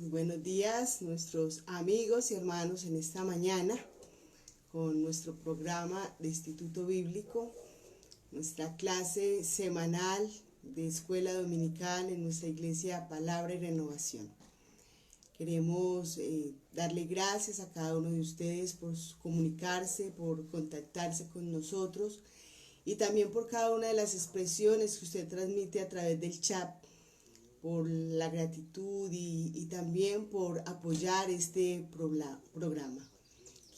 Muy buenos días, nuestros amigos y hermanos en esta mañana con nuestro programa de Instituto Bíblico, nuestra clase semanal de Escuela Dominical en nuestra iglesia Palabra y Renovación. Queremos darle gracias a cada uno de ustedes por comunicarse, por contactarse con nosotros y también por cada una de las expresiones que usted transmite a través del chat, por la gratitud y también por apoyar este programa.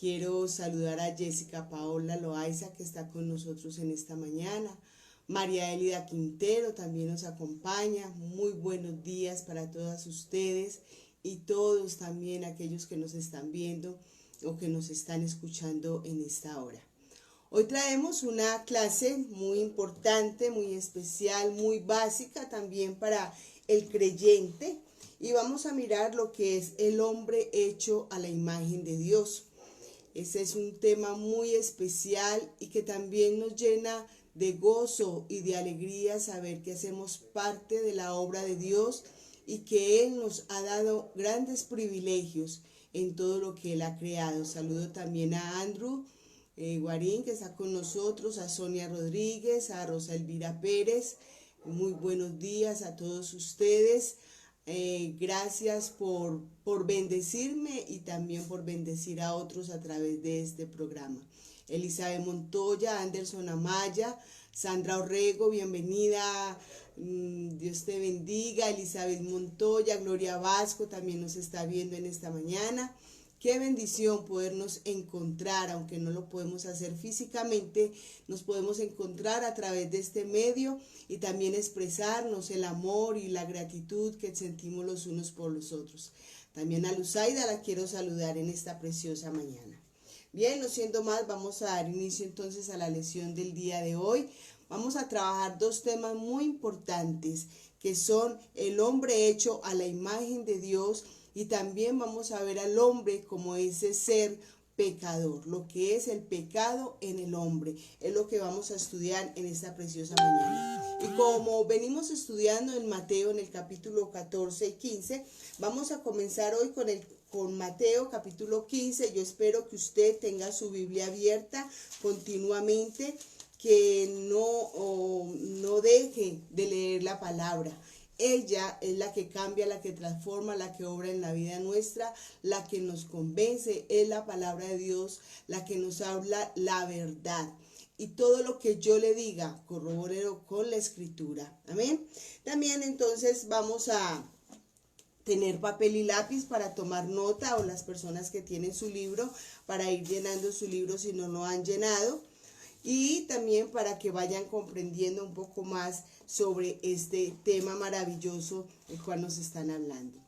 Quiero saludar a Jessica Paola Loaiza, que está con nosotros en esta mañana. María Elida Quintero también nos acompaña. Muy buenos días para todas ustedes y todos también aquellos que nos están viendo o que nos están escuchando en esta hora. Hoy traemos una clase muy importante, muy especial, muy básica también para el creyente, y vamos a mirar lo que es el hombre hecho a la imagen de Dios. Ese es un tema muy especial y que también nos llena de gozo y de alegría saber que hacemos parte de la obra de Dios y que Él nos ha dado grandes privilegios en todo lo que Él ha creado. Saludo también a Andrew Guarín, que está con nosotros, a Sonia Rodríguez, a Rosa Elvira Pérez. Muy buenos días a todos ustedes. Gracias por bendecirme y también por bendecir a otros a través de este programa. Elizabeth Montoya, Anderson Amaya, Sandra Orrego, bienvenida. Dios te bendiga. Elizabeth Montoya, Gloria Vasco también nos está viendo en esta mañana. Qué bendición podernos encontrar, aunque no lo podemos hacer físicamente, nos podemos encontrar a través de este medio y también expresarnos el amor y la gratitud que sentimos los unos por los otros. También a Luzaida la quiero saludar en esta preciosa mañana. Bien, no siendo más, vamos a dar inicio entonces a la lección del día de hoy. Vamos a trabajar dos temas muy importantes, que son el hombre hecho a la imagen de Dios, y también vamos a ver al hombre como ese ser pecador, lo que es el pecado en el hombre. Es lo que vamos a estudiar en esta preciosa mañana. Y como venimos estudiando en Mateo en el capítulo 14 y 15, vamos a comenzar hoy con Mateo capítulo 15. Yo espero que usted tenga su Biblia abierta continuamente, que no deje de leer la palabra. Ella es la que cambia, la que transforma, la que obra en la vida nuestra, la que nos convence, es la palabra de Dios, la que nos habla la verdad. Y todo lo que yo le diga, corroboro con la escritura. Amén. También entonces vamos a tener papel y lápiz para tomar nota, o las personas que tienen su libro para ir llenando su libro si no lo han llenado. Y también para que vayan comprendiendo un poco más sobre este tema maravilloso del cual nos están hablando.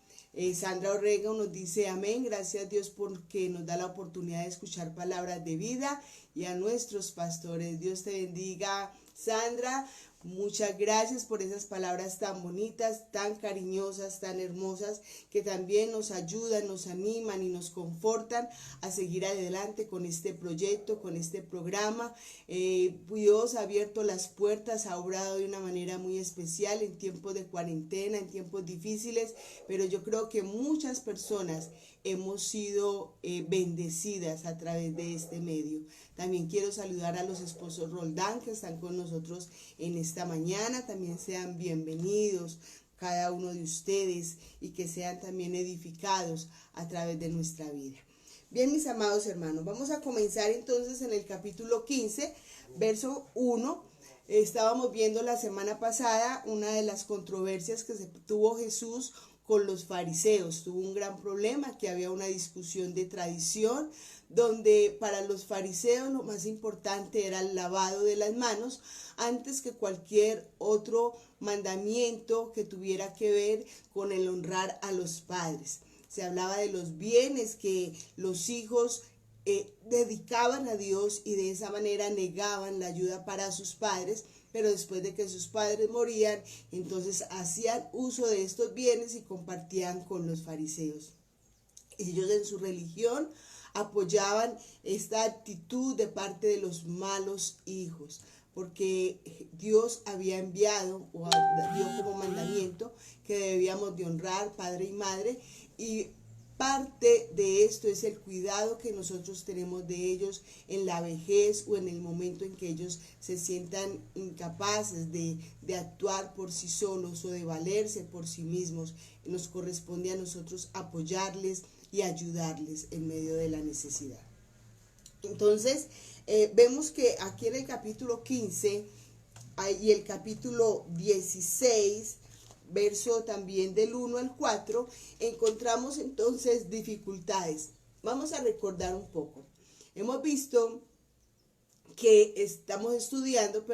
Sandra Orrego nos dice amén, gracias a Dios porque nos da la oportunidad de escuchar palabras de vida, y a nuestros pastores. Dios te bendiga, Sandra. Muchas gracias por esas palabras tan bonitas, tan cariñosas, tan hermosas, que también nos ayudan, nos animan y nos confortan a seguir adelante con este proyecto, con este programa. Dios ha abierto las puertas, ha obrado de una manera muy especial en tiempos de cuarentena, en tiempos difíciles, pero yo creo que muchas personas hemos sido bendecidas a través de este medio. También quiero saludar a los esposos Roldán que están con nosotros en esta mañana. También sean bienvenidos cada uno de ustedes y que sean también edificados a través de nuestra vida. Bien, mis amados hermanos, vamos a comenzar entonces en el capítulo 15, verso 1. Estábamos viendo la semana pasada una de las controversias que tuvo Jesús con los fariseos. Tuvo un gran problema, que había una discusión de tradición, donde para los fariseos lo más importante era el lavado de las manos antes que cualquier otro mandamiento que tuviera que ver con el honrar a los padres. Se hablaba de los bienes que los hijos dedicaban a Dios, y de esa manera negaban la ayuda para sus padres, pero después de que sus padres morían, entonces hacían uso de estos bienes y compartían con los fariseos. Ellos en su religión apoyaban esta actitud de parte de los malos hijos, porque Dios había enviado o dio como mandamiento que debíamos de honrar, padre y madre, y parte de esto es el cuidado que nosotros tenemos de ellos en la vejez o en el momento en que ellos se sientan incapaces de actuar por sí solos o de valerse por sí mismos. Nos corresponde a nosotros apoyarles y ayudarles en medio de la necesidad. Entonces, vemos que aquí en el capítulo 15 y el capítulo 16, verso también del 1 al 4, encontramos entonces dificultades. Vamos a recordar un poco. Hemos visto que estamos estudiando,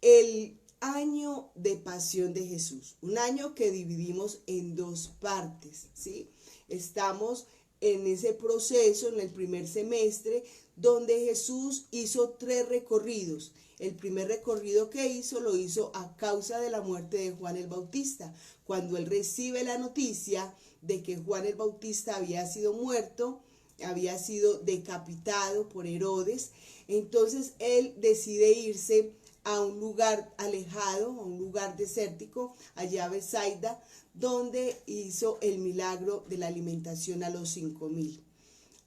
el año de pasión de Jesús, un año que dividimos en dos partes, ¿sí? Estamos en ese proceso, en el primer semestre, donde Jesús hizo 3 recorridos. El primer recorrido que hizo, lo hizo a causa de la muerte de Juan el Bautista. Cuando él recibe la noticia de que Juan el Bautista había sido muerto, había sido decapitado por Herodes, entonces él decide irse a un lugar alejado, a un lugar desértico, allá a Betsaida, donde hizo el milagro de la alimentación a los 5,000.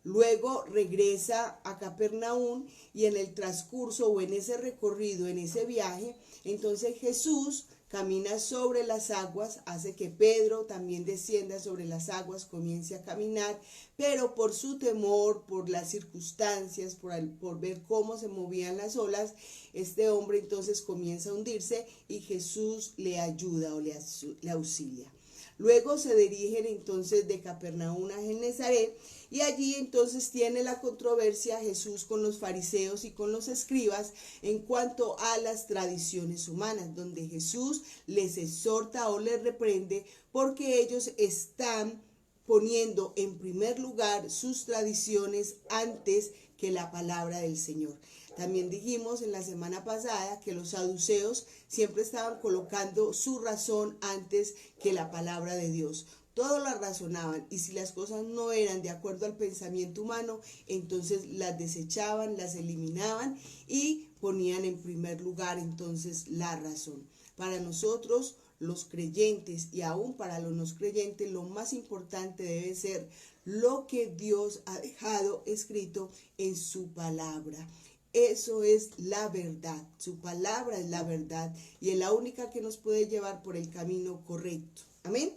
Luego regresa a Capernaum y en el transcurso o en ese recorrido, en ese viaje, entonces Jesús camina sobre las aguas, hace que Pedro también descienda sobre las aguas, comience a caminar, pero por su temor, por las circunstancias, por ver cómo se movían las olas, este hombre entonces comienza a hundirse y Jesús le ayuda o le auxilia. Luego se dirigen entonces de Capernaum a Genezaret y allí entonces tiene la controversia Jesús con los fariseos y con los escribas en cuanto a las tradiciones humanas, donde Jesús les exhorta o les reprende porque ellos están poniendo en primer lugar sus tradiciones antes que la palabra del Señor. También dijimos en la semana pasada que los saduceos siempre estaban colocando su razón antes que la palabra de Dios. Todo lo razonaban y si las cosas no eran de acuerdo al pensamiento humano, entonces las desechaban, las eliminaban y ponían en primer lugar entonces la razón. Para nosotros, los creyentes y aún para los no creyentes, lo más importante debe ser lo que Dios ha dejado escrito en su palabra. Eso es la verdad, su palabra es la verdad y es la única que nos puede llevar por el camino correcto. Amén.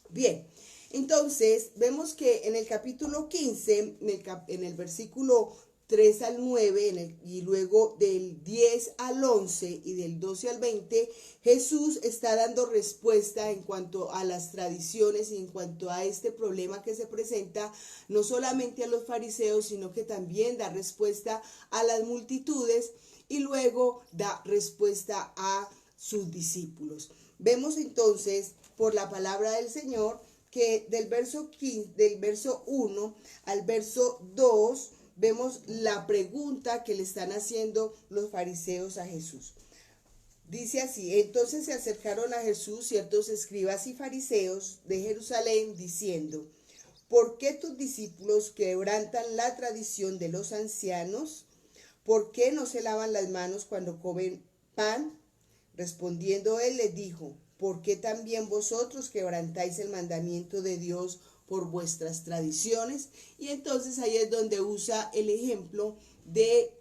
Bien, entonces vemos que en el capítulo 15, en el versículo 3 al 9 y luego del 10 al 11 y del 12 al 20, Jesús está dando respuesta en cuanto a las tradiciones y en cuanto a este problema que se presenta no solamente a los fariseos, sino que también da respuesta a las multitudes y luego da respuesta a sus discípulos. Vemos entonces por la palabra del Señor que del verso 1 al verso 2 vemos la pregunta que le están haciendo los fariseos a Jesús. Dice así: entonces se acercaron a Jesús ciertos escribas y fariseos de Jerusalén diciendo: ¿por qué tus discípulos quebrantan la tradición de los ancianos? ¿Por qué no se lavan las manos cuando comen pan? Respondiendo él les dijo: ¿por qué también vosotros quebrantáis el mandamiento de Dios por vuestras tradiciones? Y entonces ahí es donde usa el ejemplo de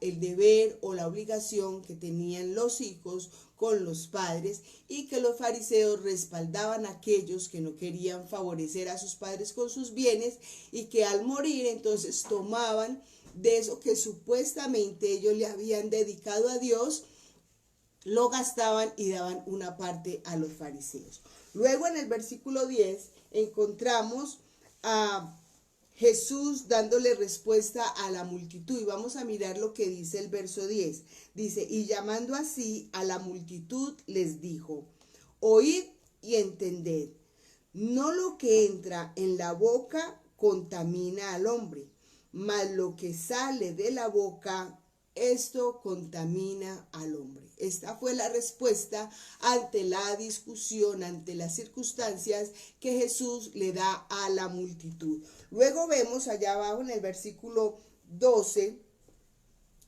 el deber o la obligación que tenían los hijos con los padres y que los fariseos respaldaban a aquellos que no querían favorecer a sus padres con sus bienes y que al morir entonces tomaban de eso que supuestamente ellos le habían dedicado a Dios, lo gastaban y daban una parte a los fariseos. Luego en el versículo 10 encontramos a Jesús dándole respuesta a la multitud y vamos a mirar lo que dice el verso 10. Dice: y llamando así a la multitud les dijo: oíd y entended, no lo que entra en la boca contamina al hombre, mas lo que sale de la boca, esto contamina al hombre. Esta fue la respuesta ante la discusión, ante las circunstancias que Jesús le da a la multitud. Luego vemos allá abajo en el versículo 12,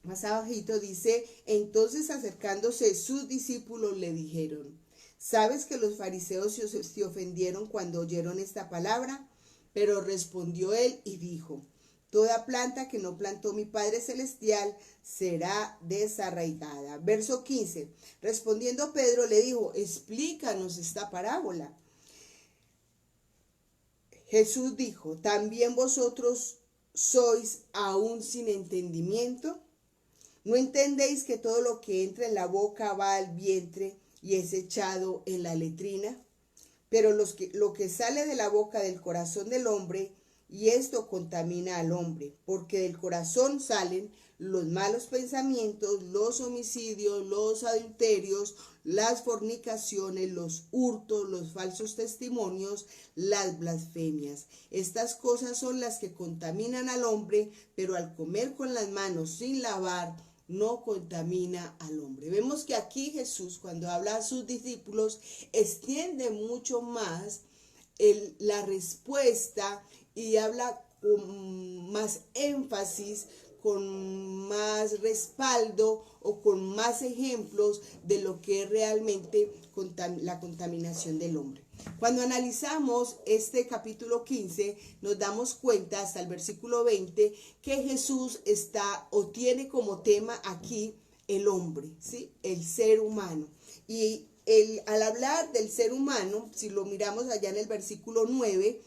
más abajito dice: entonces acercándose sus discípulos le dijeron: ¿Sabes que los fariseos se ofendieron cuando oyeron esta palabra? Pero respondió él y dijo: toda planta que no plantó mi Padre Celestial será desarraigada. Verso 15. Respondiendo Pedro le dijo: explícanos esta parábola. Jesús dijo: ¿también vosotros sois aún sin entendimiento? ¿No entendéis que todo lo que entra en la boca va al vientre y es echado en la letrina? Pero lo que sale de la boca del corazón del hombre, y esto contamina al hombre, porque del corazón salen los malos pensamientos, los homicidios, los adulterios, las fornicaciones, los hurtos, los falsos testimonios, las blasfemias. Estas cosas son las que contaminan al hombre, pero al comer con las manos sin lavar, no contamina al hombre. Vemos que aquí Jesús, cuando habla a sus discípulos, extiende mucho más la respuesta y habla con más énfasis, con más respaldo o con más ejemplos de lo que es realmente la contaminación del hombre. Cuando analizamos este capítulo 15, nos damos cuenta hasta el versículo 20 que Jesús está o tiene como tema aquí el hombre, ¿sí? El ser humano. Y al hablar del ser humano, si lo miramos allá en el versículo 9,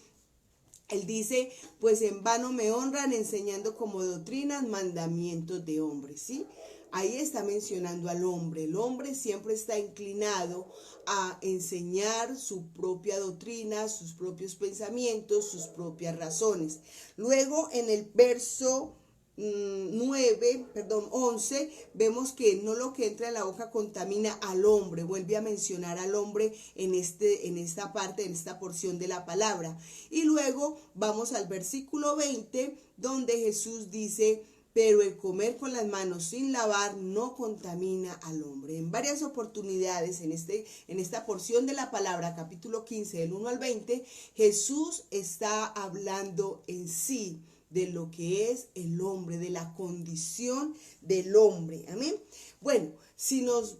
él dice: pues en vano me honran enseñando como doctrinas mandamientos de hombres, ¿sí? Ahí está mencionando al hombre. El hombre siempre está inclinado a enseñar su propia doctrina, sus propios pensamientos, sus propias razones. Luego en el verso 11, vemos que no lo que entra en la boca contamina al hombre. Vuelve a mencionar al hombre en esta parte, en esta porción de la palabra. Y luego vamos al versículo 20, donde Jesús dice: pero el comer con las manos sin lavar no contamina al hombre. En varias oportunidades en esta porción de la palabra, capítulo 15, del 1 al 20, Jesús está hablando en sí de lo que es el hombre, de la condición del hombre. Amén. Bueno, si nos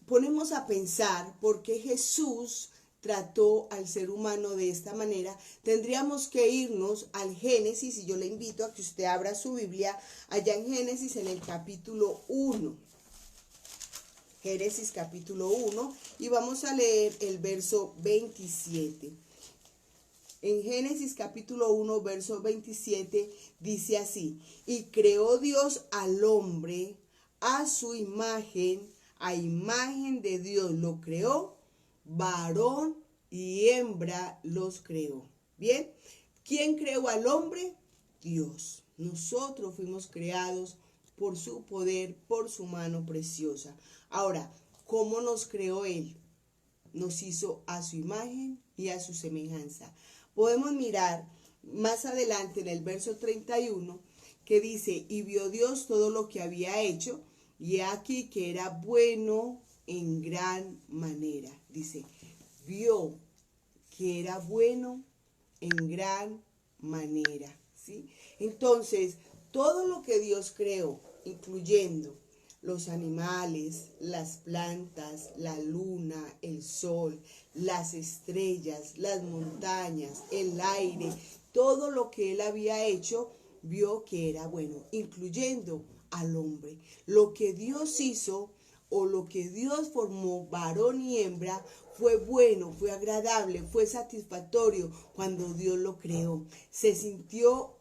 ponemos a pensar por qué Jesús trató al ser humano de esta manera, tendríamos que irnos al Génesis, y yo le invito a que usted abra su Biblia allá en Génesis, en el capítulo 1. Génesis capítulo 1, y vamos a leer el verso 27. En Génesis capítulo 1, verso 27, dice así: y creó Dios al hombre a su imagen, a imagen de Dios lo creó, varón y hembra los creó. Bien, ¿quién creó al hombre? Dios. Nosotros fuimos creados por su poder, por su mano preciosa. Ahora, ¿cómo nos creó Él? Nos hizo a su imagen y a su semejanza. Podemos mirar más adelante en el verso 31 que dice: y vio Dios todo lo que había hecho, y aquí que era bueno en gran manera. Dice, vio que era bueno en gran manera, ¿sí? Entonces, todo lo que Dios creó, incluyendo los animales, las plantas, la luna, el sol, las estrellas, las montañas, el aire, todo lo que Él había hecho, vio que era bueno, incluyendo al hombre. Lo que Dios hizo o lo que Dios formó, varón y hembra, fue bueno, fue agradable, fue satisfactorio cuando Dios lo creó. Se sintió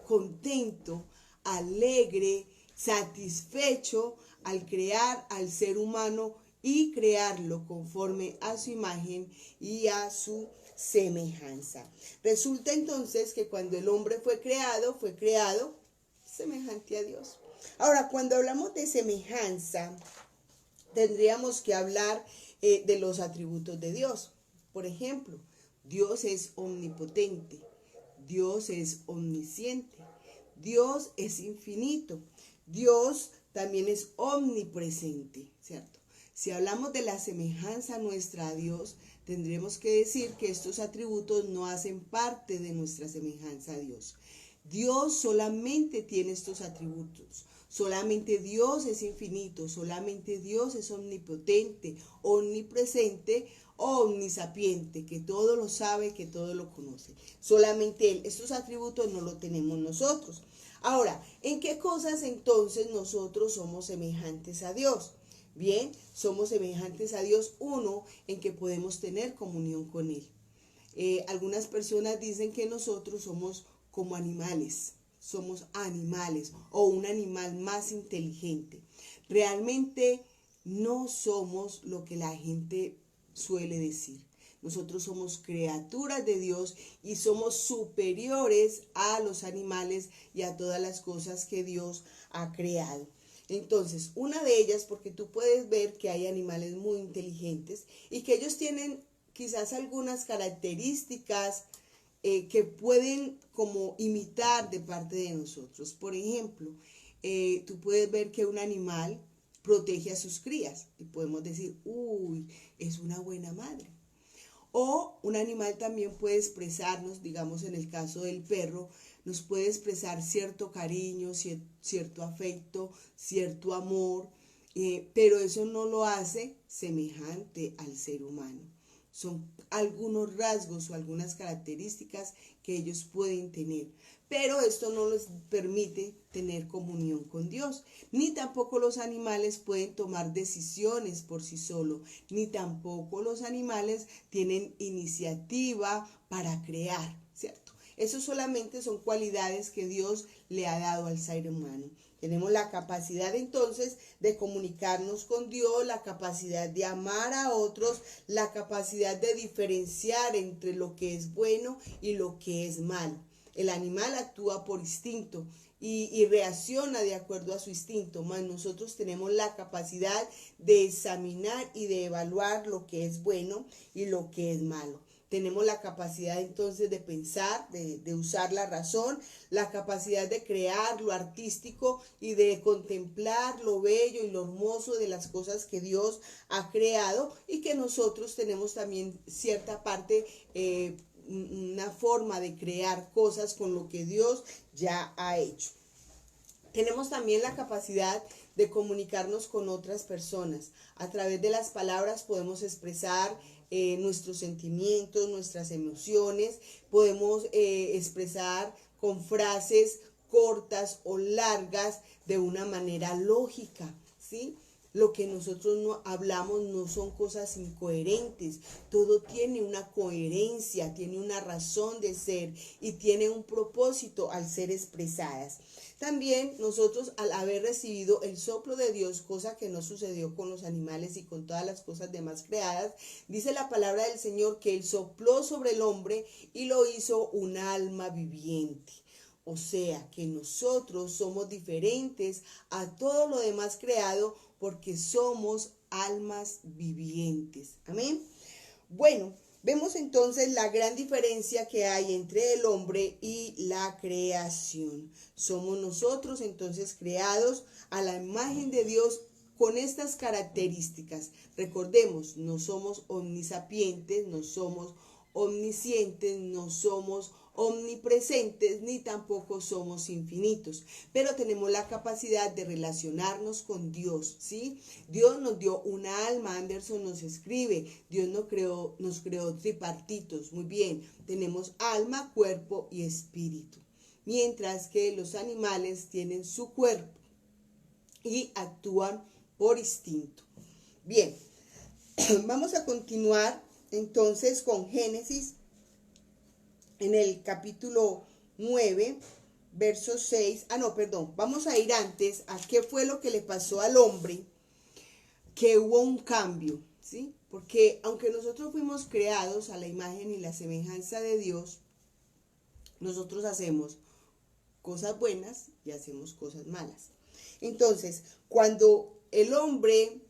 contento, alegre, satisfecho al crear al ser humano y crearlo conforme a su imagen y a su semejanza. Resulta entonces que cuando el hombre fue creado semejante a Dios. Ahora, cuando hablamos de semejanza, tendríamos que hablar de los atributos de Dios. Por ejemplo, Dios es omnipotente, Dios es omnisciente, Dios es infinito, Dios también es omnipresente, ¿cierto? Si hablamos de la semejanza nuestra a Dios, tendremos que decir que estos atributos no hacen parte de nuestra semejanza a Dios. Dios solamente tiene estos atributos. Solamente Dios es infinito, solamente Dios es omnipotente, omnipresente, omnisapiente, que todo lo sabe, que todo lo conoce. Solamente Él. Estos atributos no lo tenemos nosotros. Ahora, ¿en qué cosas entonces nosotros somos semejantes a Dios? Bien, somos semejantes a Dios, uno, en que podemos tener comunión con Él. Algunas personas dicen que nosotros somos como somos animales o un animal más inteligente. Realmente no somos lo que la gente suele decir. Nosotros somos criaturas de Dios y somos superiores a los animales y a todas las cosas que Dios ha creado. Entonces, una de ellas, porque tú puedes ver que hay animales muy inteligentes y que ellos tienen quizás algunas características que pueden como imitar de parte de nosotros. Por ejemplo, tú puedes ver que un animal protege a sus crías y podemos decir, uy, es una buena madre. O un animal también puede expresarnos, digamos en el caso del perro, nos puede expresar cierto cariño, cierto afecto, cierto amor, pero eso no lo hace semejante al ser humano. Son algunos rasgos o algunas características que ellos pueden tener, pero esto no les permite tener comunión con Dios. Ni tampoco los animales pueden tomar decisiones por sí solos, ni tampoco los animales tienen iniciativa para crear, ¿cierto? Eso solamente son cualidades que Dios le ha dado al ser humano. Tenemos la capacidad entonces de comunicarnos con Dios, la capacidad de amar a otros, la capacidad de diferenciar entre lo que es bueno y lo que es malo. El animal actúa por instinto y reacciona de acuerdo a su instinto, mas nosotros tenemos la capacidad de examinar y de evaluar lo que es bueno y lo que es malo. Tenemos la capacidad entonces de pensar, de usar la razón, la capacidad de crear lo artístico y de contemplar lo bello y lo hermoso de las cosas que Dios ha creado y que nosotros tenemos también cierta parte, una forma de crear cosas con lo que Dios ya ha hecho. Tenemos también la capacidad de comunicarnos con otras personas. A través de las palabras podemos expresar nuestros sentimientos, nuestras emociones. Podemos expresar con frases cortas o largas de una manera lógica, ¿sí? Lo que nosotros no hablamos no son cosas incoherentes, todo tiene una coherencia, tiene una razón de ser y tiene un propósito al ser expresadas. También nosotros al haber recibido el soplo de Dios, cosa que no sucedió con los animales y con todas las cosas demás creadas, dice la palabra del Señor que Él sopló sobre el hombre y lo hizo un alma viviente. O sea que nosotros somos diferentes a todo lo demás creado porque somos almas vivientes. Amén. Bueno, vemos entonces la gran diferencia que hay entre el hombre y la creación. Somos nosotros entonces creados a la imagen de Dios con estas características. Recordemos, no somos omnisapientes, no somos omniscientes, no somos omnipresentes, ni tampoco somos infinitos, pero tenemos la capacidad de relacionarnos con Dios, ¿sí? Dios nos dio una alma, Anderson nos escribe, Dios nos creó tripartitos, muy bien, tenemos alma, cuerpo y espíritu, mientras que los animales tienen su cuerpo y actúan por instinto. Bien, vamos a continuar entonces con Génesis en el capítulo 9, verso 6. Vamos a ir antes a qué fue lo que le pasó al hombre, que hubo un cambio, ¿sí? Porque aunque nosotros fuimos creados a la imagen y la semejanza de Dios, nosotros hacemos cosas buenas y hacemos cosas malas. Entonces, cuando el hombre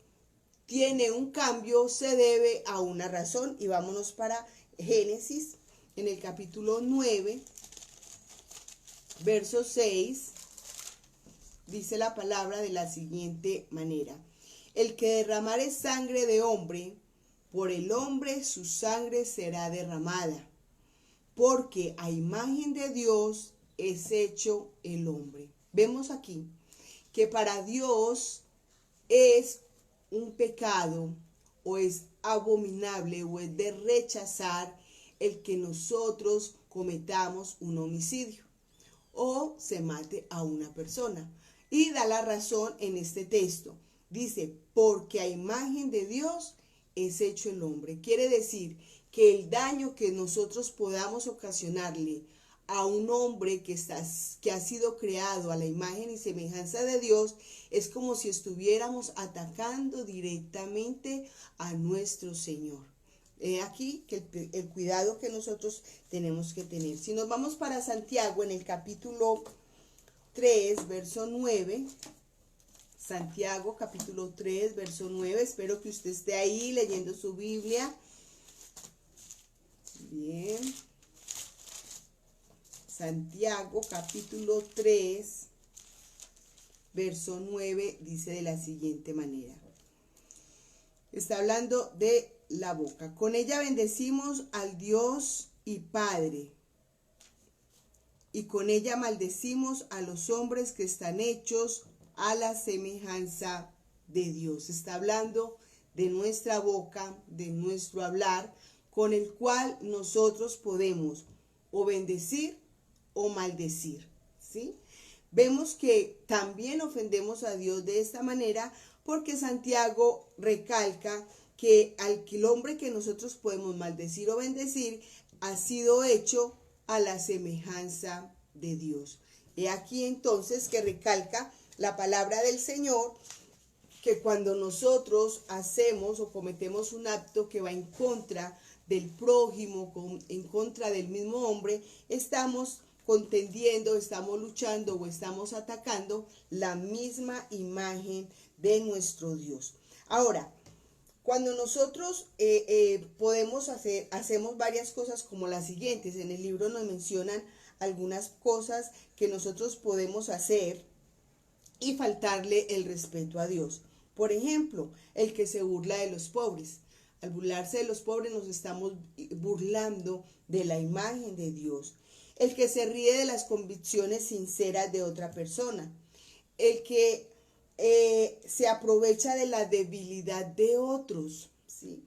tiene un cambio, se debe a una razón. Y vámonos para Génesis, en el capítulo 9, verso 6, dice la palabra de la siguiente manera: el que derramare sangre de hombre, por el hombre su sangre será derramada, porque a imagen de Dios es hecho el hombre. Vemos aquí que para Dios es un pecado o es abominable o es de rechazar el que nosotros cometamos un homicidio o se mate a una persona. Y da la razón en este texto. Dice, porque a imagen de Dios es hecho el hombre. Quiere decir que el daño que nosotros podamos ocasionarle a un hombre que ha sido creado a la imagen y semejanza de Dios es como si estuviéramos atacando directamente a nuestro Señor. Aquí que el cuidado que nosotros tenemos que tener. Si nos vamos para Santiago en el capítulo 3, verso 9, Santiago capítulo 3, verso 9, espero que usted esté ahí leyendo su Biblia. Bien. Santiago capítulo 3, verso 9, dice de la siguiente manera. Está hablando de la boca. Con ella bendecimos al Dios y Padre, y con ella maldecimos a los hombres que están hechos a la semejanza de Dios. Está hablando de nuestra boca, de nuestro hablar, con el cual nosotros podemos o bendecir o maldecir, ¿sí? Vemos que también ofendemos a Dios de esta manera porque Santiago recalca que el hombre que nosotros podemos maldecir o bendecir ha sido hecho a la semejanza de Dios. He aquí entonces que recalca la palabra del Señor que cuando nosotros hacemos o cometemos un acto que va en contra del prójimo, en contra del mismo hombre, estamos contendiendo, estamos luchando o estamos atacando la misma imagen de nuestro Dios. Ahora, cuando nosotros hacemos varias cosas como las siguientes. En el libro nos mencionan algunas cosas que nosotros podemos hacer y faltarle el respeto a Dios. Por ejemplo, el que se burla de los pobres. Al burlarse de los pobres nos estamos burlando de la imagen de Dios. El que se ríe de las convicciones sinceras de otra persona. El que se aprovecha de la debilidad de otros, ¿sí?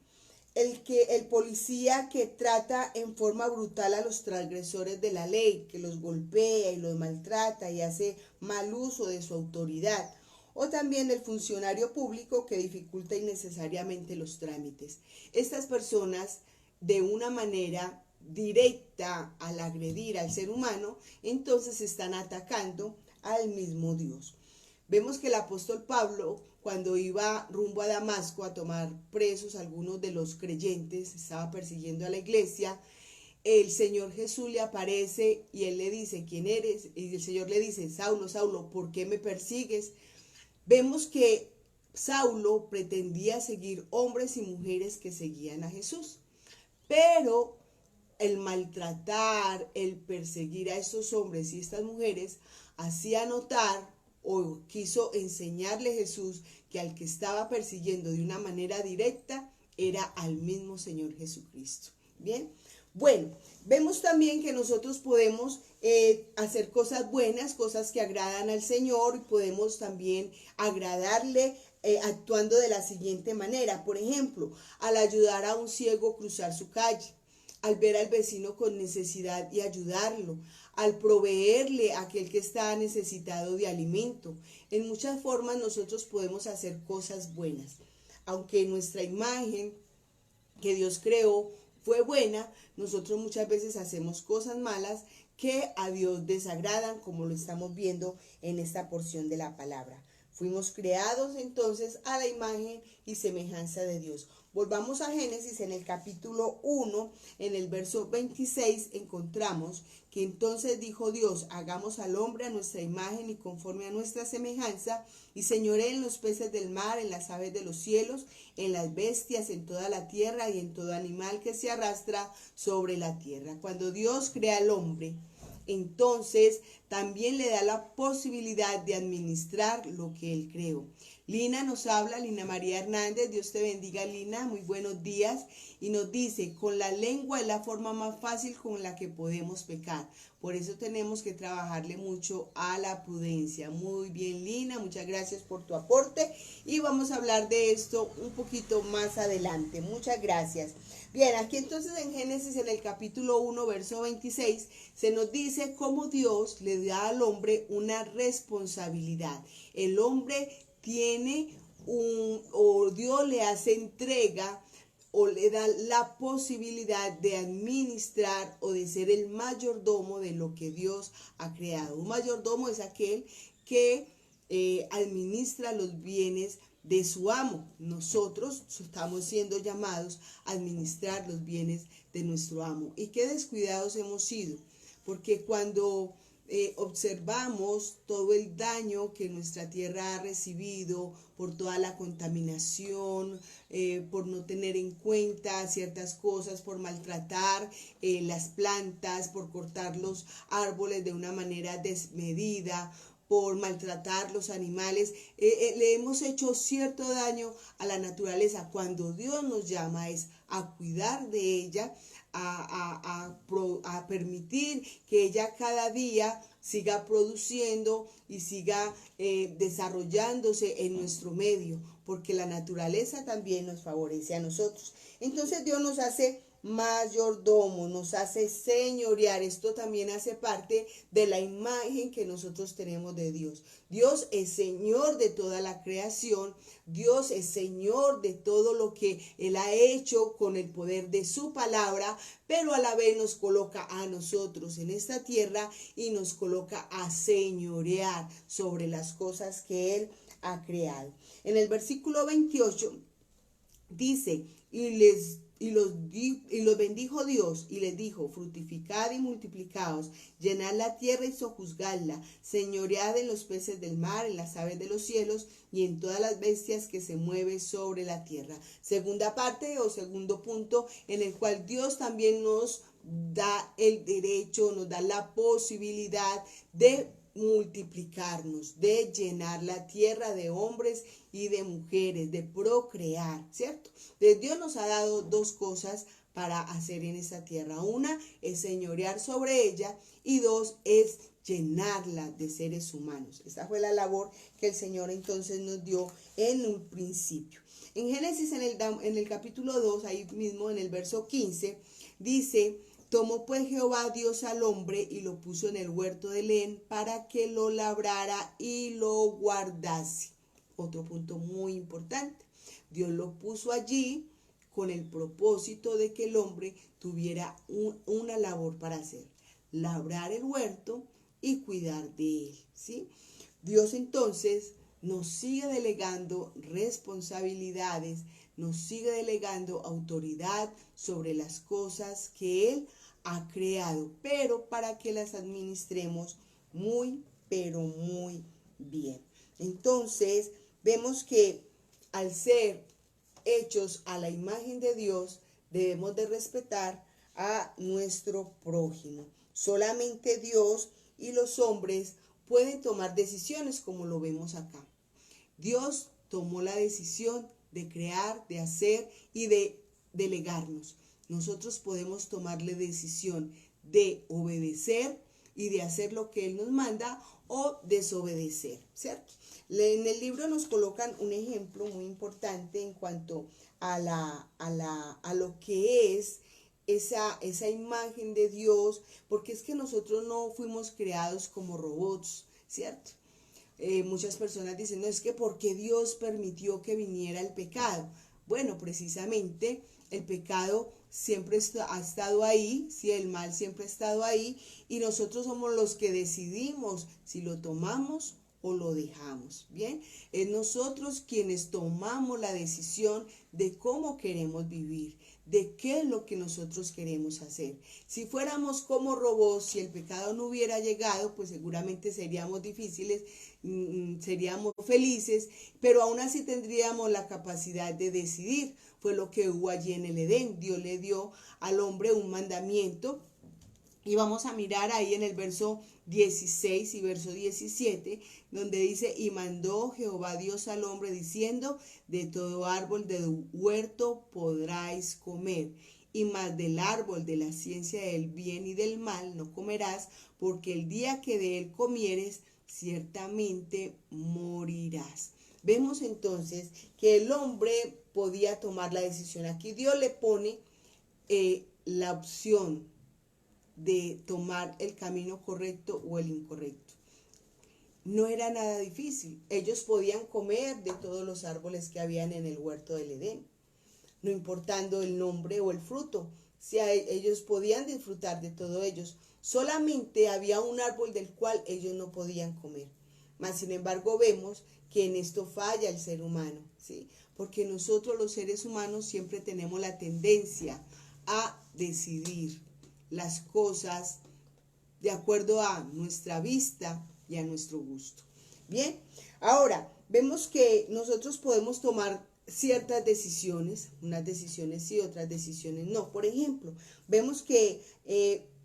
El policía que trata en forma brutal a los transgresores de la ley, que los golpea y los maltrata y hace mal uso de su autoridad. O también el funcionario público que dificulta innecesariamente los trámites. Estas personas, de una manera directa al agredir al ser humano, entonces están atacando al mismo Dios. Vemos que el apóstol Pablo, cuando iba rumbo a Damasco a tomar presos a algunos de los creyentes, estaba persiguiendo a la iglesia, el Señor Jesús le aparece y él le dice, ¿quién eres? Y el Señor le dice, Saulo, Saulo, ¿por qué me persigues? Vemos que Saulo pretendía seguir hombres y mujeres que seguían a Jesús, pero el maltratar, el perseguir a estos hombres y estas mujeres hacía notar o quiso enseñarle Jesús que al que estaba persiguiendo de una manera directa era al mismo Señor Jesucristo. Bien, bueno, vemos también que nosotros podemos hacer cosas buenas, cosas que agradan al Señor, y podemos también agradarle actuando de la siguiente manera. Por ejemplo, al ayudar a un ciego a cruzar su calle, al ver al vecino con necesidad y ayudarlo, al proveerle a aquel que está necesitado de alimento. En muchas formas nosotros podemos hacer cosas buenas. Aunque nuestra imagen que Dios creó fue buena, nosotros muchas veces hacemos cosas malas que a Dios desagradan, como lo estamos viendo en esta porción de la palabra. Fuimos creados entonces a la imagen y semejanza de Dios. Volvamos a Génesis en el capítulo 1, en el verso 26, encontramos que entonces dijo Dios, hagamos al hombre a nuestra imagen y conforme a nuestra semejanza, y señoree en los peces del mar, en las aves de los cielos, en las bestias, en toda la tierra y en todo animal que se arrastra sobre la tierra. Cuando Dios crea al hombre, entonces también le da la posibilidad de administrar lo que él creó. Lina nos habla, Lina María Hernández, Dios te bendiga Lina, muy buenos días, y nos dice, con la lengua es la forma más fácil con la que podemos pecar, por eso tenemos que trabajarle mucho a la prudencia. Muy bien Lina, muchas gracias por tu aporte y vamos a hablar de esto un poquito más adelante, muchas gracias. Bien, aquí entonces en Génesis en el capítulo 1, verso 26, se nos dice cómo Dios le da al hombre una responsabilidad. El hombre tiene o Dios le hace entrega o le da la posibilidad de administrar o de ser el mayordomo de lo que Dios ha creado. Un mayordomo es aquel que administra los bienes de su amo. Nosotros estamos siendo llamados a administrar los bienes de nuestro amo. Y qué descuidados hemos sido, porque cuando observamos todo el daño que nuestra tierra ha recibido por toda la contaminación, por no tener en cuenta ciertas cosas, por maltratar las plantas, por cortar los árboles de una manera desmedida, por maltratar los animales, le hemos hecho cierto daño a la naturaleza. Cuando Dios nos llama es a cuidar de ella, a permitir que ella cada día siga produciendo y siga desarrollándose en nuestro medio, porque la naturaleza también nos favorece a nosotros. Entonces Dios nos hace mayordomo, nos hace señorear. Esto también hace parte de la imagen que nosotros tenemos de Dios. Dios es Señor de toda la creación, Dios es Señor de todo lo que Él ha hecho con el poder de su palabra, pero a la vez nos coloca a nosotros en esta tierra y nos coloca a señorear sobre las cosas que Él ha creado. En el versículo 28 dice, y los bendijo Dios y les dijo, fructificad y multiplicaos, llenad la tierra y sojuzgadla, señoread en los peces del mar, en las aves de los cielos y en todas las bestias que se mueven sobre la tierra. Segunda parte o segundo punto en el cual Dios también nos da el derecho, nos da la posibilidad de multiplicarnos, de llenar la tierra de hombres y de mujeres, de procrear, ¿cierto? Dios nos ha dado dos cosas para hacer en esta tierra. Una es señorear sobre ella y dos es llenarla de seres humanos. Esta fue la labor que el Señor entonces nos dio en un principio. En Génesis, en el capítulo 2, ahí mismo en el verso 15, dice, tomó pues Jehová Dios al hombre y lo puso en el huerto de Edén para que lo labrara y lo guardase. Otro punto muy importante. Dios lo puso allí con el propósito de que el hombre tuviera una labor para hacer. Labrar el huerto y cuidar de él, ¿sí? Dios entonces nos sigue delegando responsabilidades, nos sigue delegando autoridad sobre las cosas que Él ha creado, pero para que las administremos muy, pero muy bien. Entonces, vemos que al ser hechos a la imagen de Dios, debemos de respetar a nuestro prójimo. Solamente Dios y los hombres pueden tomar decisiones como lo vemos acá. Dios tomó la decisión de crear, de hacer y de delegarnos. Nosotros podemos tomar la decisión de obedecer y de hacer lo que Él nos manda o desobedecer, ¿cierto? En el libro nos colocan un ejemplo muy importante en cuanto a lo que es esa imagen de Dios, porque es que nosotros no fuimos creados como robots, ¿cierto? Muchas personas dicen, no, es que ¿por qué Dios permitió que viniera el pecado? Bueno, precisamente el pecado siempre ha estado ahí, ¿sí? El mal siempre ha estado ahí y nosotros somos los que decidimos si lo tomamos o lo dejamos, ¿bien? Es nosotros quienes tomamos la decisión de cómo queremos vivir, de qué es lo que nosotros queremos hacer. Si fuéramos como robots, si el pecado no hubiera llegado, pues seguramente seríamos difíciles, seríamos felices, pero aún así tendríamos la capacidad de decidir. Fue lo que hubo allí en el Edén. Dios le dio al hombre un mandamiento Y vamos a mirar ahí en el verso 16 y verso 17, donde dice, y mandó Jehová Dios al hombre diciendo, de todo árbol del huerto podráis comer, y más del árbol de la ciencia del bien y del mal no comerás, porque el día que de él comieres, ciertamente morirás. Vemos entonces que el hombre podía tomar la decisión. Aquí Dios le pone la opción de tomar el camino correcto o el incorrecto. No era nada difícil. Ellos podían comer de todos los árboles que habían en el huerto del Edén, no importando el nombre o el fruto. Si ellos podían disfrutar de todos ellos, solamente había un árbol del cual ellos no podían comer. Mas, sin embargo, vemos que en esto falla el ser humano, ¿sí? Porque nosotros los seres humanos siempre tenemos la tendencia a decidir las cosas de acuerdo a nuestra vista y a nuestro gusto. Bien, ahora vemos que nosotros podemos tomar ciertas decisiones, unas decisiones sí, otras decisiones no. Por ejemplo, vemos que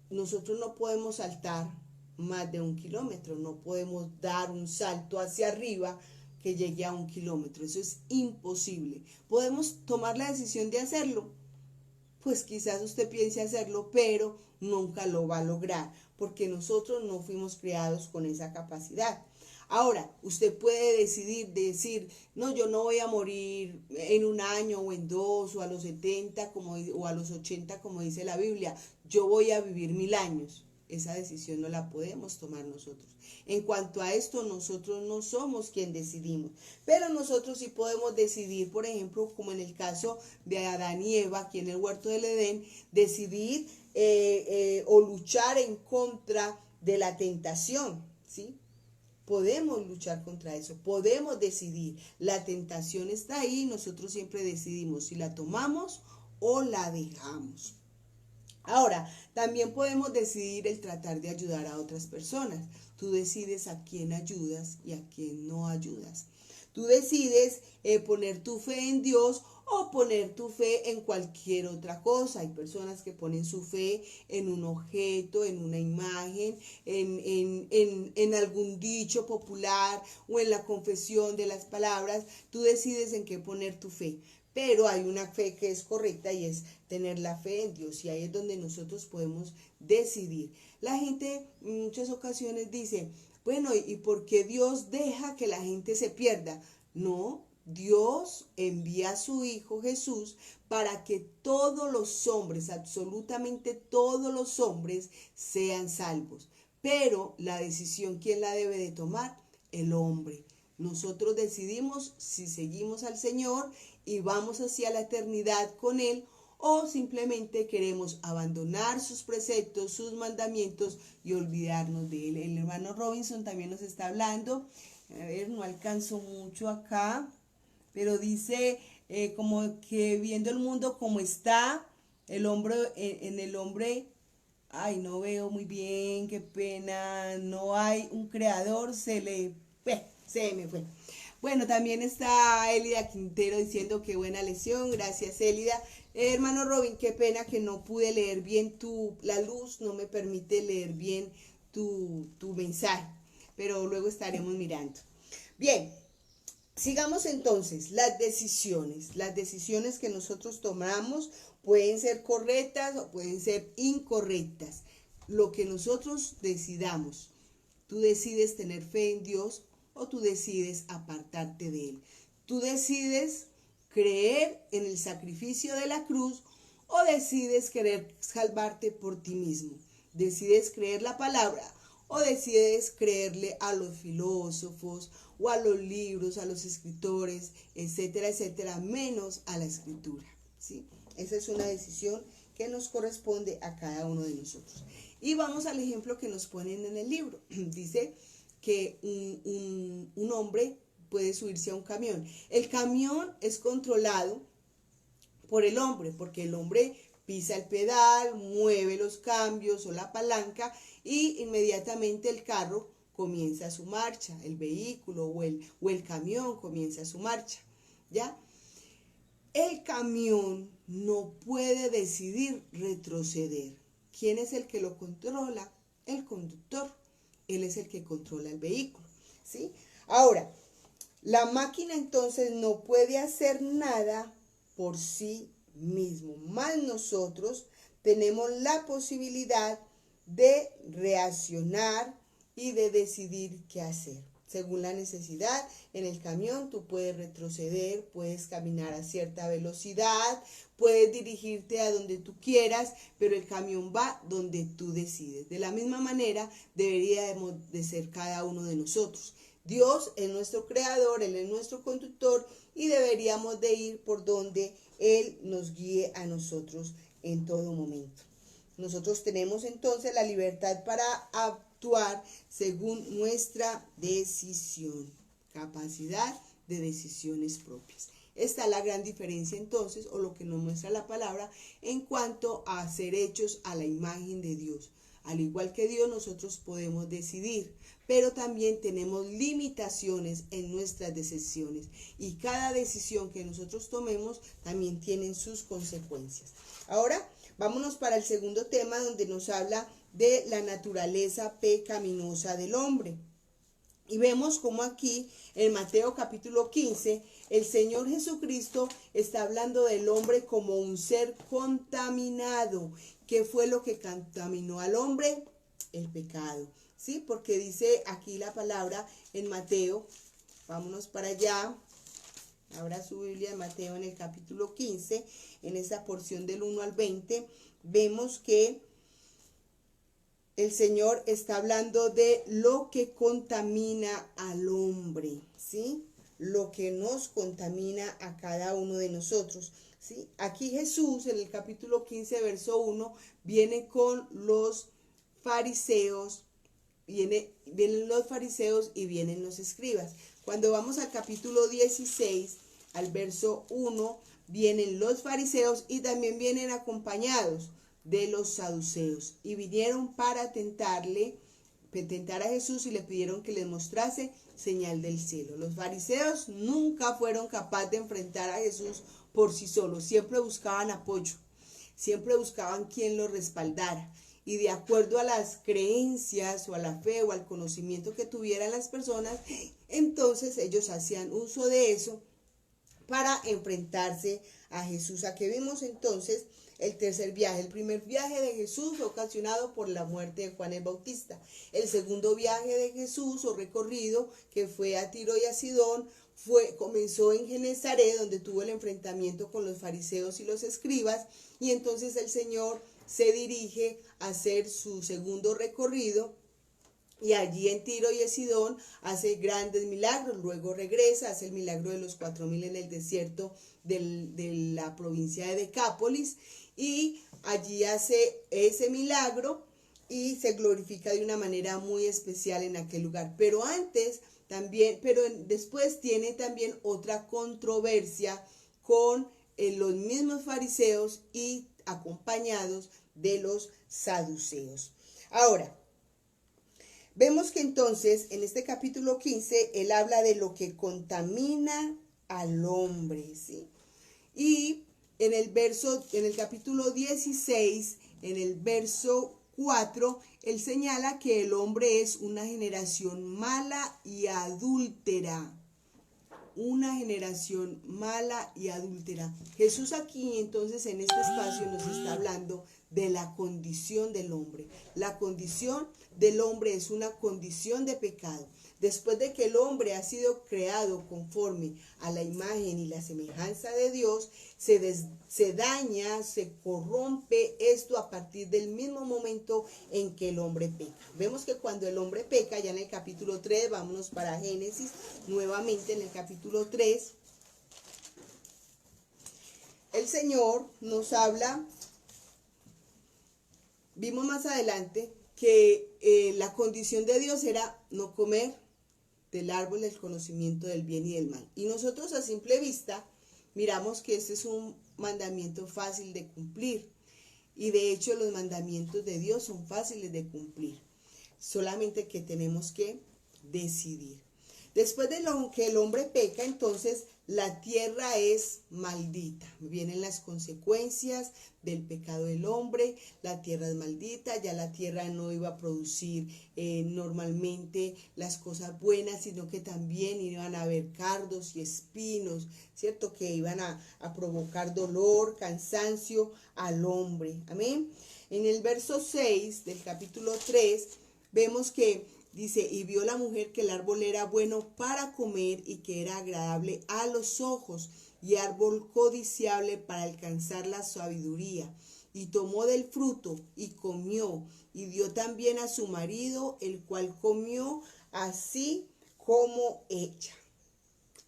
nosotros no podemos saltar más de 1 kilómetro, no podemos dar un salto hacia arriba que llegue a 1 kilómetro, eso es imposible. ¿Podemos tomar la decisión de hacerlo? Pues quizás usted piense hacerlo, pero nunca lo va a lograr, porque nosotros no fuimos creados con esa capacidad. Ahora, usted puede decir, no, yo no voy a morir en 1 año o en 2 o a los 70 o a los 80 como dice la Biblia, yo voy a vivir 1000 años. Esa decisión no la podemos tomar nosotros. En cuanto a esto, nosotros no somos quien decidimos, pero nosotros sí podemos decidir, por ejemplo, como en el caso de Adán y Eva, aquí en el huerto del Edén, decidir o luchar en contra de la tentación, ¿sí? Podemos luchar contra eso, podemos decidir. La tentación está ahí, nosotros siempre decidimos si la tomamos o la dejamos. Ahora, también podemos decidir el tratar de ayudar a otras personas. Tú decides a quién ayudas y a quién no ayudas. Tú decides poner tu fe en Dios o poner tu fe en cualquier otra cosa. Hay personas que ponen su fe en un objeto, en una imagen, en algún dicho popular o en la confesión de las palabras. Tú decides en qué poner tu fe. Pero hay una fe que es correcta y es tener la fe en Dios, y ahí es donde nosotros podemos decidir. La gente en muchas ocasiones dice, bueno, ¿y por qué Dios deja que la gente se pierda? No, Dios envía a su Hijo Jesús para que todos los hombres, absolutamente todos los hombres, sean salvos. Pero la decisión, ¿quién la debe de tomar? El hombre. Nosotros decidimos si seguimos al Señor y vamos hacia la eternidad con Él, o simplemente queremos abandonar sus preceptos, sus mandamientos y olvidarnos de Él. El hermano Robinson también nos está hablando. A ver, no alcanzo mucho acá, pero dice como que viendo el mundo como está, el hombre, en el hombre, ay, no veo muy bien, qué pena, no hay un creador, se me fue. Bueno, también está Elida Quintero diciendo que buena lección, gracias Elida. Hermano Robin, qué pena que no pude leer bien la luz no me permite leer bien tu mensaje, pero luego estaremos mirando. Bien, sigamos entonces. Las decisiones que nosotros tomamos pueden ser correctas o pueden ser incorrectas. Lo que nosotros decidamos, tú decides tener fe en Dios o tú decides apartarte de Él. Tú decides creer en el sacrificio de la cruz o decides querer salvarte por ti mismo. Decides creer la palabra o decides creerle a los filósofos o a los libros, a los escritores, etcétera, etcétera, menos a la escritura, ¿sí? Esa es una decisión que nos corresponde a cada uno de nosotros. Y vamos al ejemplo que nos ponen en el libro. Dice que un hombre puede subirse a un camión. El camión es controlado por el hombre, porque el hombre pisa el pedal, mueve los cambios o la palanca y inmediatamente el carro comienza su marcha, el vehículo o el camión comienza su marcha, ¿ya? El camión no puede decidir retroceder. ¿quién es el que lo controla? El conductor. Él es el que controla el vehículo, ¿sí? Ahora, la máquina entonces no puede hacer nada por sí mismo, más nosotros tenemos la posibilidad de reaccionar y de decidir qué hacer. Según la necesidad, en el camión tú puedes retroceder, puedes caminar a cierta velocidad, puedes dirigirte a donde tú quieras, pero el camión va donde tú decides. De la misma manera deberíamos de ser cada uno de nosotros. Dios es nuestro creador, Él es nuestro conductor y deberíamos de ir por donde Él nos guíe a nosotros en todo momento. Nosotros tenemos entonces la libertad para actuar según nuestra decisión, capacidad de decisiones propias. Esta es la gran diferencia entonces, o lo que nos muestra la palabra, en cuanto a ser hechos a la imagen de Dios. Al igual que Dios, nosotros podemos decidir, pero también tenemos limitaciones en nuestras decisiones. Y cada decisión que nosotros tomemos también tiene sus consecuencias. Ahora, vámonos para el segundo tema, donde nos habla de la naturaleza pecaminosa del hombre. Y vemos como aquí en Mateo capítulo 15, el Señor Jesucristo está hablando del hombre como un ser contaminado. ¿Qué fue lo que contaminó al hombre? El pecado, ¿sí? Porque dice aquí la palabra en Mateo, vámonos para allá. Abra su Biblia de Mateo en el capítulo 15, en esa porción del 1 al 20, vemos que el Señor está hablando de lo que contamina al hombre, ¿sí? Lo que nos contamina a cada uno de nosotros, ¿sí? Aquí Jesús, en el capítulo 15, verso 1, viene con los fariseos, vienen los fariseos y vienen los escribas. Cuando vamos al capítulo 16, al verso 1, vienen los fariseos y también vienen acompañados de los saduceos, y vinieron para tentar a Jesús y le pidieron que les mostrase señal del cielo. Los fariseos nunca fueron capaces de enfrentar a Jesús por sí solos, siempre buscaban apoyo, siempre buscaban quien los respaldara, y de acuerdo a las creencias o a la fe o al conocimiento que tuvieran las personas, entonces ellos hacían uso de eso para enfrentarse a Jesús. Aquí vimos entonces el tercer viaje. El primer viaje de Jesús fue ocasionado por la muerte de Juan el Bautista. El segundo viaje de Jesús o recorrido, que fue a Tiro y a Sidón, comenzó en Genezaret, donde tuvo el enfrentamiento con los fariseos y los escribas, y entonces el Señor se dirige a hacer su segundo recorrido. Y allí en Tiro y en Sidón hace grandes milagros, luego regresa, hace el milagro de los 4,000 en el desierto de la provincia de Decápolis, y allí hace ese milagro y se glorifica de una manera muy especial en aquel lugar. Pero después tiene también otra controversia con los mismos fariseos y acompañados de los saduceos. Ahora, vemos que entonces en este capítulo 15 él habla de lo que contamina al hombre, ¿sí? Y en el capítulo 16, en el verso 4, él señala que el hombre es una generación mala y adúltera. Una generación mala y adúltera. Jesús aquí entonces en este espacio nos está hablando de la condición del hombre. La condición del hombre es una condición de pecado. Después de que el hombre ha sido creado conforme a la imagen y la semejanza de Dios, se daña, se corrompe esto a partir del mismo momento en que el hombre peca. Vemos que cuando el hombre peca, ya en el capítulo 3, vámonos para Génesis, nuevamente en el capítulo 3, el Señor nos habla, vimos más adelante que la condición de Dios era no comer del árbol del conocimiento del bien y del mal. Y nosotros a simple vista miramos que este es un mandamiento fácil de cumplir. Y de hecho los mandamientos de Dios son fáciles de cumplir. Solamente que tenemos que decidir. Después de lo que el hombre peca, entonces la tierra es maldita. Vienen las consecuencias del pecado del hombre. La tierra es maldita. Ya la tierra no iba a producir normalmente las cosas buenas, sino que también iban a haber cardos y espinos, ¿cierto? Que iban a provocar dolor, cansancio al hombre. Amén. En el verso 6 del capítulo 3 vemos que dice, y vio la mujer que el árbol era bueno para comer y que era agradable a los ojos y árbol codiciable para alcanzar la sabiduría. Y tomó del fruto y comió y dio también a su marido, el cual comió así como ella.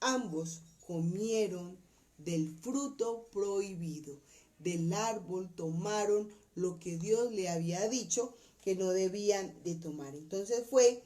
Ambos comieron del fruto prohibido. Del árbol tomaron lo que Dios le había dicho que no debían de tomar. Entonces fue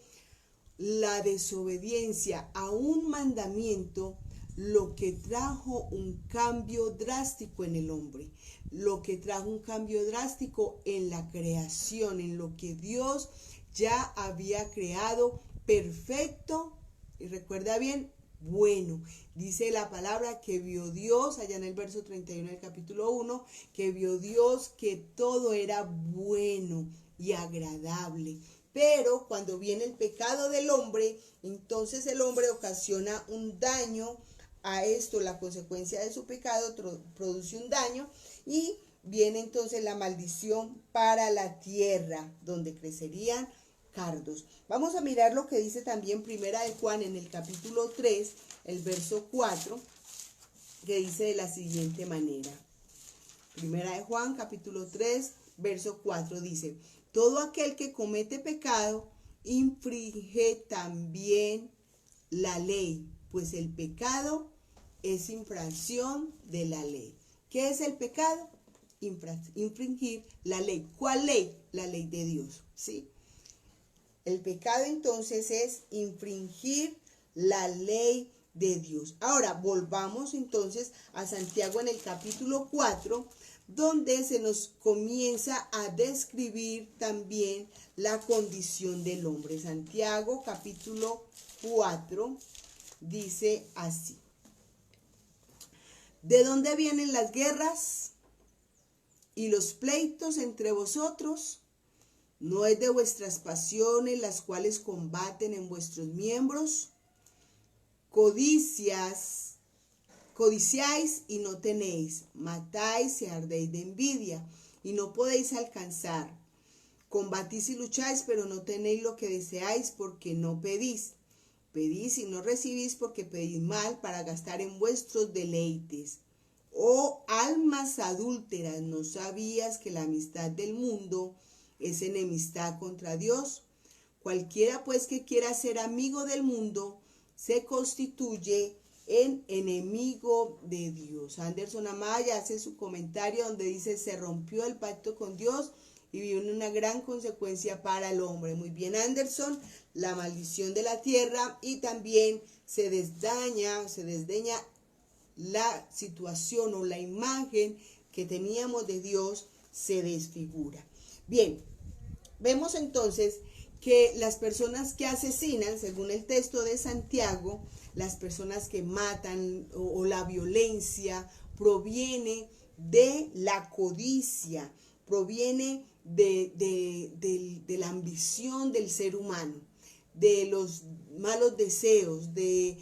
la desobediencia a un mandamiento lo que trajo un cambio drástico en el hombre, lo que trajo un cambio drástico en la creación, en lo que Dios ya había creado perfecto, y recuerda bien, bueno. Dice la palabra que vio Dios, allá en el verso 31 del capítulo 1, que vio Dios que todo era bueno y agradable. Pero cuando viene el pecado del hombre, entonces el hombre ocasiona un daño a esto, la consecuencia de su pecado produce un daño y viene entonces la maldición para la tierra, donde crecerían cardos. Vamos a mirar lo que dice también Primera de Juan en el capítulo 3, el verso 4, que dice de la siguiente manera. Primera de Juan, capítulo 3, verso 4 dice, todo aquel que comete pecado infringe también la ley, pues el pecado es infracción de la ley. ¿Qué es el pecado? Infringir la ley. ¿Cuál ley? La ley de Dios, ¿sí? El pecado entonces es infringir la ley de Dios. Ahora volvamos entonces a Santiago en el capítulo 4, donde se nos comienza a describir también la condición del hombre. Santiago capítulo 4 dice así: ¿de dónde vienen las guerras y los pleitos entre vosotros? ¿No es de vuestras pasiones las cuales combaten en vuestros miembros? Codiciáis y no tenéis, matáis y ardéis de envidia y no podéis alcanzar. Combatís y lucháis, pero no tenéis lo que deseáis porque no pedís. Pedís y no recibís porque pedís mal para gastar en vuestros deleites. Oh almas adúlteras, ¿no sabías que la amistad del mundo es enemistad contra Dios? Cualquiera pues que quiera ser amigo del mundo se constituye en enemigo de Dios. Anderson Amaya hace su comentario donde dice, se rompió el pacto con Dios y viene una gran consecuencia para el hombre. Muy bien, Anderson, la maldición de la tierra, y también se desdeña la situación o la imagen que teníamos de Dios se desfigura. Bien, vemos entonces que las personas que asesinan, según el texto de Santiago, las personas que matan o la violencia proviene de la codicia, proviene de la ambición del ser humano, de los malos deseos, de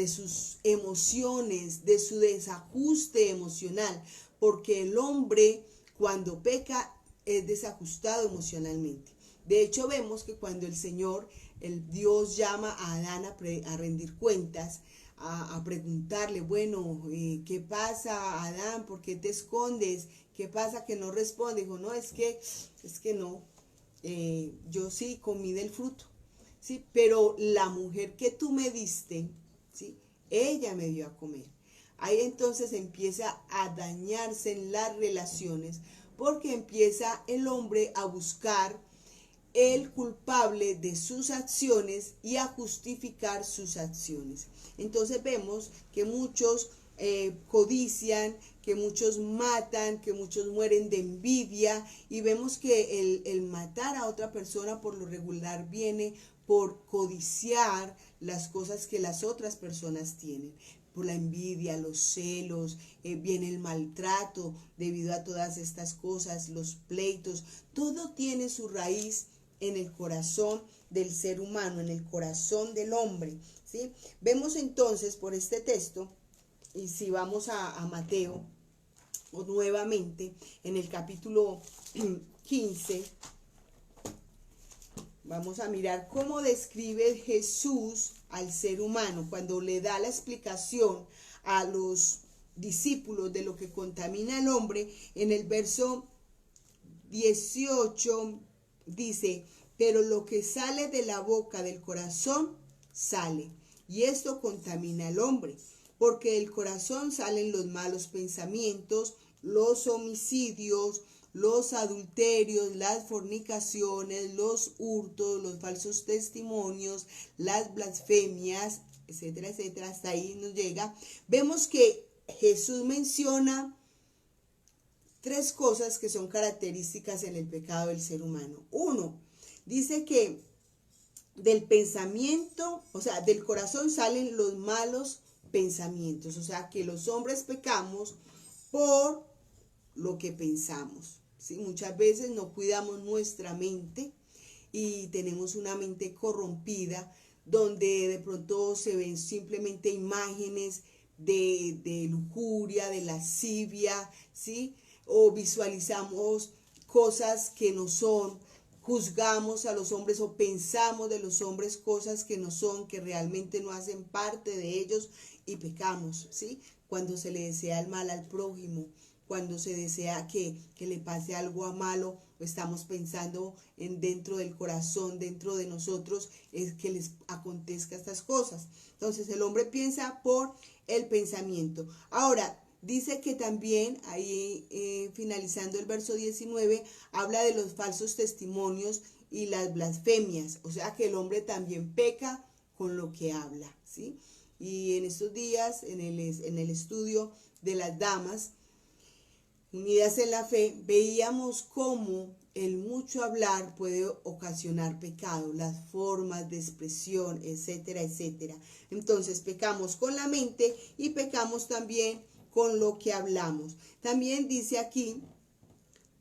sus emociones, de su desajuste emocional, porque el hombre cuando peca es desajustado emocionalmente. De hecho, vemos que cuando el Señor, el Dios, llama a Adán a rendir cuentas, a preguntarle, bueno, ¿qué pasa, Adán? ¿Por qué te escondes? ¿Qué pasa que no responde? Dijo, no, es que no, yo sí comí del fruto, ¿sí? Pero la mujer que tú me diste, ¿sí? Ella me dio a comer. Ahí entonces empieza a dañarse en las relaciones, porque empieza el hombre a buscar el culpable de sus acciones y a justificar sus acciones. Entonces vemos que muchos codician, que muchos matan, que muchos mueren de envidia, y vemos que el matar a otra persona por lo regular viene por codiciar las cosas que las otras personas tienen. Por la envidia, los celos, viene el maltrato debido a todas estas cosas, los pleitos. Todo tiene su raíz en el corazón del ser humano, en el corazón del hombre, ¿sí? Vemos entonces por este texto, y si vamos a Mateo, o nuevamente en el capítulo 15, vamos a mirar cómo describe Jesús al ser humano cuando le da la explicación a los discípulos de lo que contamina al hombre. En el verso 18 dice: pero lo que sale de la boca del corazón sale, y esto contamina al hombre, porque del corazón salen los malos pensamientos, los homicidios, los adulterios, las fornicaciones, los hurtos, los falsos testimonios, las blasfemias, etcétera, etcétera. Hasta ahí nos llega. Vemos que Jesús menciona tres cosas que son características en el pecado del ser humano. Uno, dice que del pensamiento, o sea, del corazón salen los malos pensamientos. O sea, que los hombres pecamos por lo que pensamos. ¿Sí? Muchas veces no cuidamos nuestra mente y tenemos una mente corrompida donde de pronto se ven simplemente imágenes de lujuria, de lascivia, ¿sí? O visualizamos cosas que no son, juzgamos a los hombres o pensamos de los hombres cosas que no son, que realmente no hacen parte de ellos, y pecamos, ¿sí? Cuando se le desea el mal al prójimo, cuando se desea que le pase algo malo, estamos pensando dentro del corazón, dentro de nosotros, es que les acontezca estas cosas. Entonces el hombre piensa por el pensamiento. Ahora, dice que también, ahí finalizando el verso 19, habla de los falsos testimonios y las blasfemias. O sea que el hombre también peca con lo que habla, ¿sí? Y en estos días, en el estudio de las damas unidas en la fe, veíamos cómo el mucho hablar puede ocasionar pecado, las formas de expresión, etcétera, etcétera. Entonces pecamos con la mente y pecamos también con lo que hablamos. También dice aquí: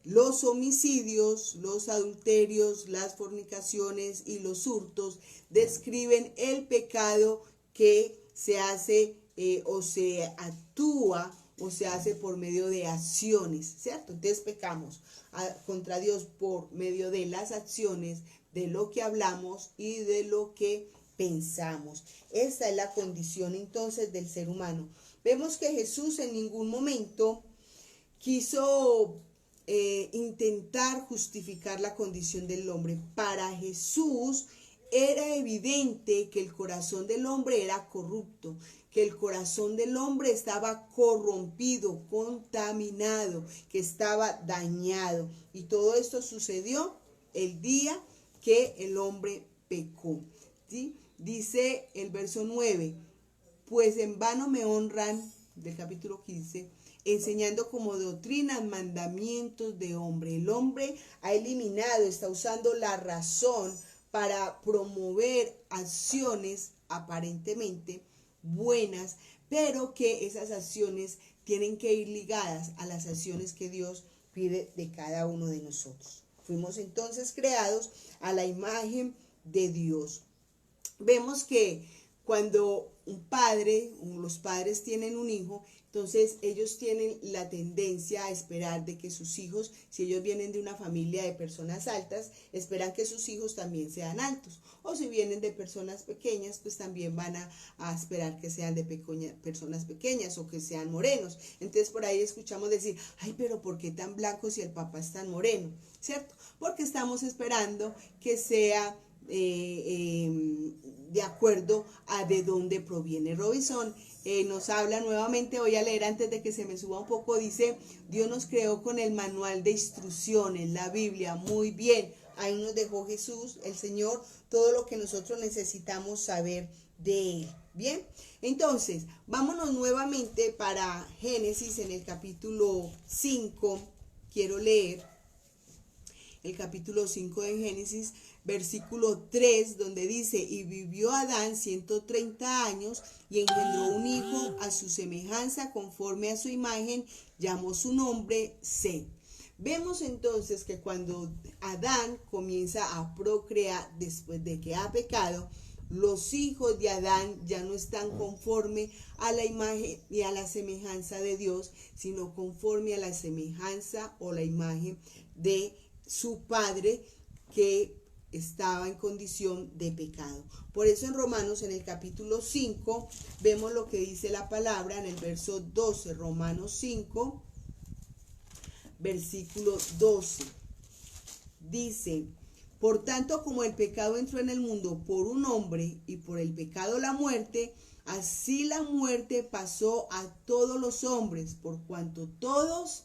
los homicidios, los adulterios, las fornicaciones y los hurtos describen el pecado que se hace o se actúa o se hace por medio de acciones, ¿cierto? Entonces pecamos contra Dios por medio de las acciones, de lo que hablamos y de lo que pensamos. Esta es la condición entonces del ser humano. Vemos que Jesús en ningún momento quiso intentar justificar la condición del hombre. Para Jesús era evidente que el corazón del hombre era corrupto, que el corazón del hombre estaba corrompido, contaminado, que estaba dañado. Y todo esto sucedió el día que el hombre pecó, ¿sí? Dice el verso 9, pues en vano me honran, del capítulo 15, enseñando como doctrina mandamientos de hombre. El hombre ha eliminado, está usando la razón para promover acciones aparentemente buenas, pero que esas acciones tienen que ir ligadas a las acciones que Dios pide de cada uno de nosotros. Fuimos entonces creados a la imagen de Dios. Vemos que cuando los padres tienen un hijo, entonces ellos tienen la tendencia a esperar de que sus hijos, si ellos vienen de una familia de personas altas, esperan que sus hijos también sean altos. O si vienen de personas pequeñas, pues también van a esperar que sean de personas pequeñas o que sean morenos. Entonces por ahí escuchamos decir: ay, pero ¿por qué tan blanco si el papá es tan moreno? ¿Cierto? Porque estamos esperando que sea de acuerdo a de dónde proviene. Robinson nos habla nuevamente, voy a leer antes de que se me suba un poco, dice: Dios nos creó con el manual de instrucciones, la Biblia, muy bien, ahí nos dejó Jesús, el Señor, todo lo que nosotros necesitamos saber de Él. Bien, entonces, vámonos nuevamente para Génesis en el capítulo 5, quiero leer el capítulo 5 de Génesis, versículo 3, donde dice, y vivió Adán 130 años y engendró un hijo a su semejanza, conforme a su imagen, llamó su nombre Set. Vemos entonces que cuando Adán comienza a procrear después de que ha pecado, los hijos de Adán ya no están conforme a la imagen y a la semejanza de Dios, sino conforme a la semejanza o la imagen de su padre, que estaba en condición de pecado. Por eso en Romanos, en el capítulo 5, vemos lo que dice la palabra en el verso 12, Romanos 5, versículo 12. Dice, por tanto, como el pecado entró en el mundo por un hombre y por el pecado la muerte, así la muerte pasó a todos los hombres, por cuanto todos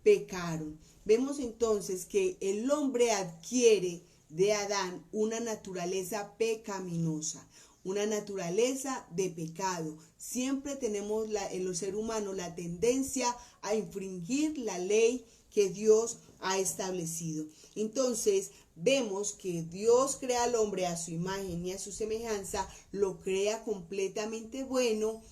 pecaron. Vemos entonces que el hombre adquiere de Adán una naturaleza pecaminosa, una naturaleza de pecado. Siempre tenemos en los seres humanos la tendencia a infringir la ley que Dios ha establecido. Entonces, vemos que Dios crea al hombre a su imagen y a su semejanza, lo crea completamente bueno.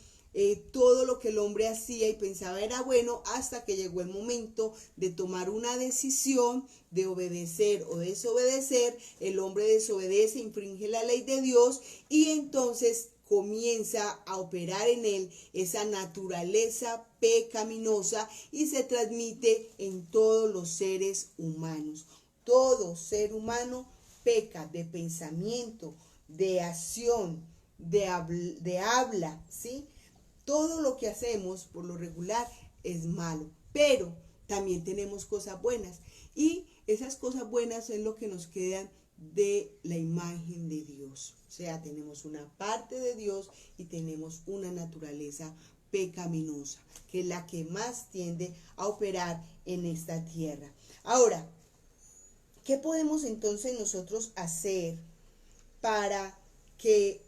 Todo lo que el hombre hacía y pensaba era bueno, hasta que llegó el momento de tomar una decisión de obedecer o desobedecer. El hombre desobedece, infringe la ley de Dios, y entonces comienza a operar en él esa naturaleza pecaminosa y se transmite en todos los seres humanos. Todo ser humano peca de pensamiento, de acción, de habla, ¿sí? Todo lo que hacemos por lo regular es malo, pero también tenemos cosas buenas, y esas cosas buenas es lo que nos quedan de la imagen de Dios. O sea, tenemos una parte de Dios y tenemos una naturaleza pecaminosa, que es la que más tiende a operar en esta tierra. Ahora, ¿qué podemos entonces nosotros hacer para que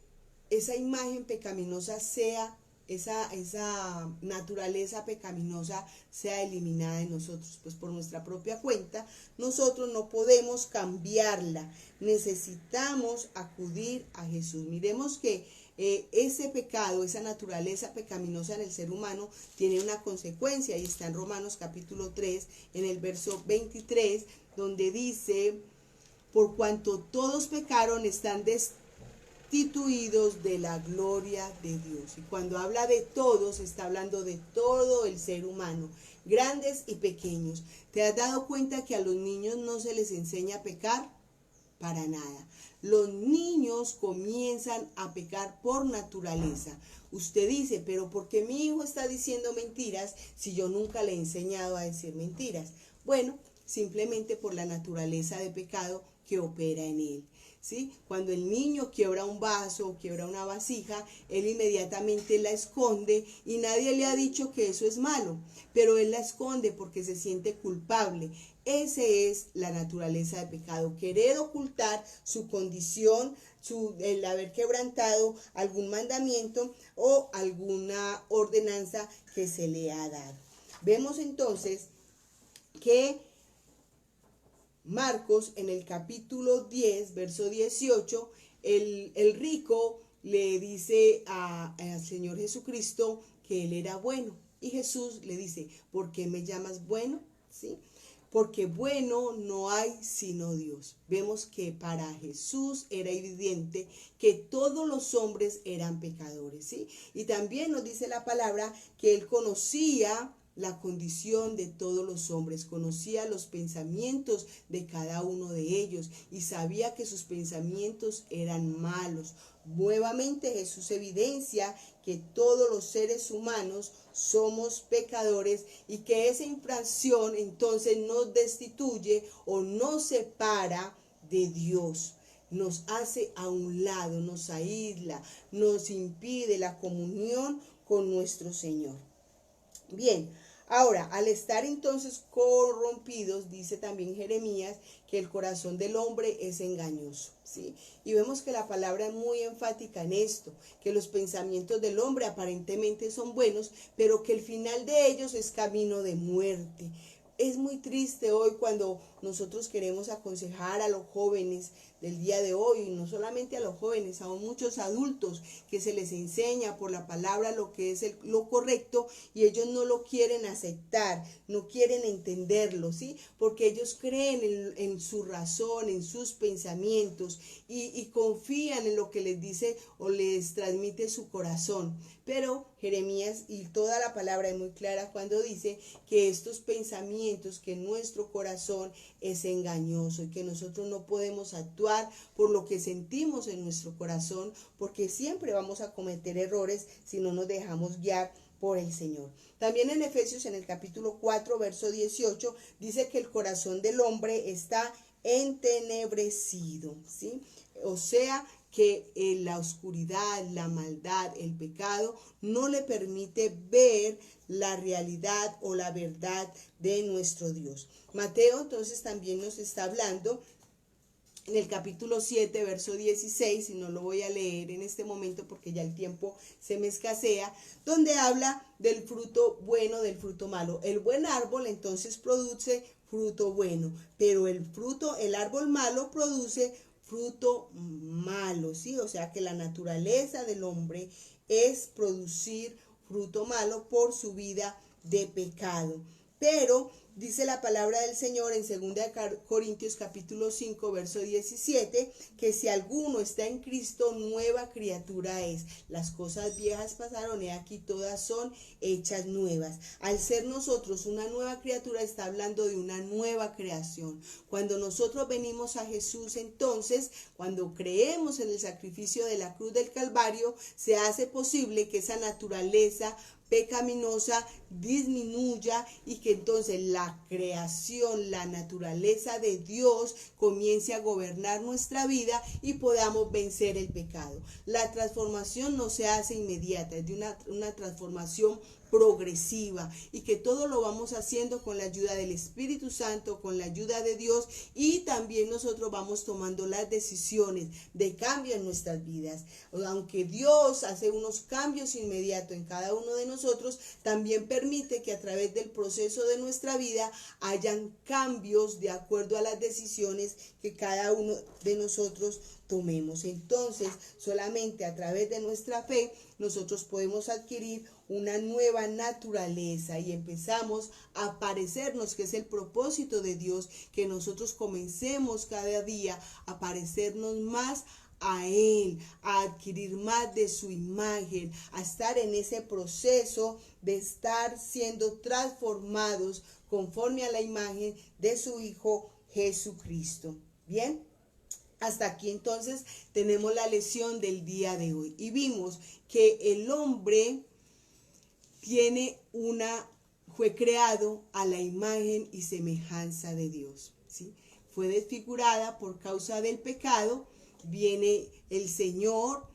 esa imagen pecaminosa sea, esa naturaleza pecaminosa sea eliminada de nosotros? Pues por nuestra propia cuenta nosotros no podemos cambiarla, necesitamos acudir a Jesús. Miremos que ese pecado, esa naturaleza pecaminosa en el ser humano tiene una consecuencia, y está en Romanos capítulo 3, en el verso 23, donde dice, por cuanto todos pecaron, están destituidos de la gloria de Dios. Y cuando habla de todos, está hablando de todo el ser humano, grandes y pequeños. ¿Te has dado cuenta que a los niños no se les enseña a pecar? Para nada. Los niños comienzan a pecar por naturaleza. Usted dice, pero ¿por qué mi hijo está diciendo mentiras si yo nunca le he enseñado a decir mentiras? Bueno, simplemente por la naturaleza de pecado que opera en él, ¿sí? Cuando el niño quiebra un vaso o quiebra una vasija, él inmediatamente la esconde, y nadie le ha dicho que eso es malo, pero él la esconde porque se siente culpable. Esa es la naturaleza de pecado, querer ocultar su condición, el haber quebrantado algún mandamiento o alguna ordenanza que se le ha dado. Vemos entonces que Marcos, en el capítulo 10, verso 18, el rico le dice al Señor Jesucristo que él era bueno, y Jesús le dice, ¿por qué me llamas bueno? ¿Sí? Porque bueno no hay sino Dios. Vemos que para Jesús era evidente que todos los hombres eran pecadores, ¿sí? Y también nos dice la palabra que él conocía la condición de todos los hombres, conocía los pensamientos de cada uno de ellos y sabía que sus pensamientos eran malos. Nuevamente Jesús evidencia que todos los seres humanos somos pecadores, y que esa infracción entonces nos destituye o nos separa de Dios, nos hace a un lado, nos aísla, nos impide la comunión con nuestro Señor. Bien, ahora, al estar entonces corrompidos, dice también Jeremías que el corazón del hombre es engañoso, ¿sí? Y vemos que la palabra es muy enfática en esto, que los pensamientos del hombre aparentemente son buenos, pero que el final de ellos es camino de muerte. Es muy triste hoy cuando nosotros queremos aconsejar a los jóvenes del día de hoy, y no solamente a los jóvenes, a muchos adultos, que se les enseña por la palabra lo que es lo correcto, y ellos no lo quieren aceptar, no quieren entenderlo, ¿sí? Porque ellos creen en su razón, en sus pensamientos, y confían en lo que les dice o les transmite su corazón. Pero Jeremías y toda la palabra es muy clara cuando dice que estos pensamientos, que nuestro corazón es engañoso y que nosotros no podemos actuar por lo que sentimos en nuestro corazón, porque siempre vamos a cometer errores si no nos dejamos guiar por el Señor. También en Efesios, en el capítulo 4, verso 18, dice que el corazón del hombre está entenebrecido, ¿sí? O sea, que la oscuridad, la maldad, el pecado no le permite ver la realidad o la verdad de nuestro Dios. Mateo entonces también nos está hablando en el capítulo 7, verso 16, y no lo voy a leer en este momento porque ya el tiempo se me escasea, donde habla del fruto bueno, del fruto malo. El buen árbol entonces produce fruto bueno, pero el árbol malo produce fruto malo, ¿sí? O sea que la naturaleza del hombre es producir fruto malo por su vida de pecado. Pero dice la palabra del Señor en 2 Corintios capítulo 5, verso 17, que si alguno está en Cristo, nueva criatura es. Las cosas viejas pasaron y aquí todas son hechas nuevas. Al ser nosotros una nueva criatura, está hablando de una nueva creación. Cuando nosotros venimos a Jesús, entonces, cuando creemos en el sacrificio de la cruz del Calvario, se hace posible que esa naturaleza pecaminosa disminuya y que entonces la creación, la naturaleza de Dios comience a gobernar nuestra vida y podamos vencer el pecado. La transformación no se hace inmediata, es de una transformación progresiva, y que todo lo vamos haciendo con la ayuda del Espíritu Santo, con la ayuda de Dios, y también nosotros vamos tomando las decisiones de cambio en nuestras vidas. Aunque Dios hace unos cambios inmediatos en cada uno de nosotros, también permite que a través del proceso de nuestra vida hayan cambios de acuerdo a las decisiones que cada uno de nosotros tomemos. Entonces, solamente a través de nuestra fe nosotros podemos adquirir una nueva naturaleza y empezamos a parecernos, que es el propósito de Dios, que nosotros comencemos cada día a parecernos más a Él, a adquirir más de su imagen, a estar en ese proceso de estar siendo transformados conforme a la imagen de su Hijo Jesucristo. Bien, hasta aquí entonces tenemos la lección del día de hoy y vimos que el hombre fue creado a la imagen y semejanza de Dios, ¿sí? Fue desfigurada por causa del pecado. Viene el Señor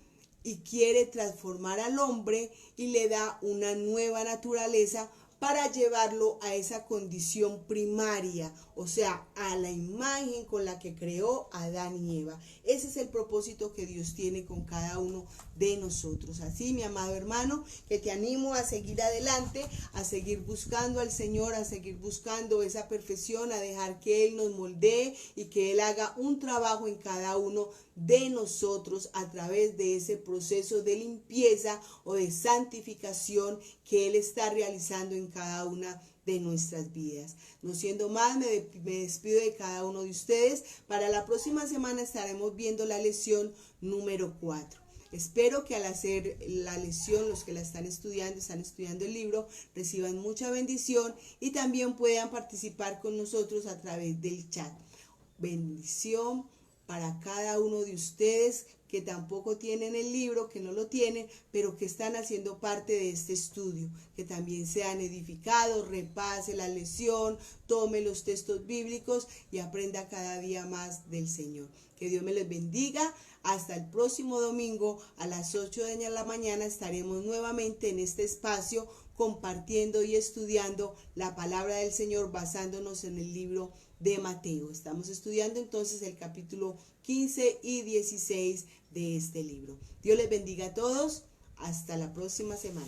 y quiere transformar al hombre y le da una nueva naturaleza para llevarlo a esa condición primaria, o sea, a la imagen con la que creó a Adán y Eva. Ese es el propósito que Dios tiene con cada uno de nosotros. Así, mi amado hermano, que te animo a seguir adelante, a seguir buscando al Señor, a seguir buscando esa perfección, a dejar que Él nos moldee y que Él haga un trabajo en cada uno de nosotros a través de ese proceso de limpieza o de santificación que Él está realizando en cada una de nuestras vidas. No siendo más, me despido de cada uno de ustedes. Para la próxima semana estaremos viendo la lección número 4. Espero que al hacer la lección, los que la están estudiando el libro, reciban mucha bendición y también puedan participar con nosotros a través del chat. Bendición para cada uno de ustedes que tampoco tienen el libro, que no lo tienen, pero que están haciendo parte de este estudio, que también sean edificados, repase la lección, tome los textos bíblicos y aprenda cada día más del Señor. Que Dios me les bendiga. Hasta el próximo domingo a las 8 de la mañana estaremos nuevamente en este espacio compartiendo y estudiando la palabra del Señor basándonos en el libro de Mateo. Estamos estudiando entonces el capítulo 15 y 16 de este libro. Dios les bendiga a todos. Hasta la próxima semana.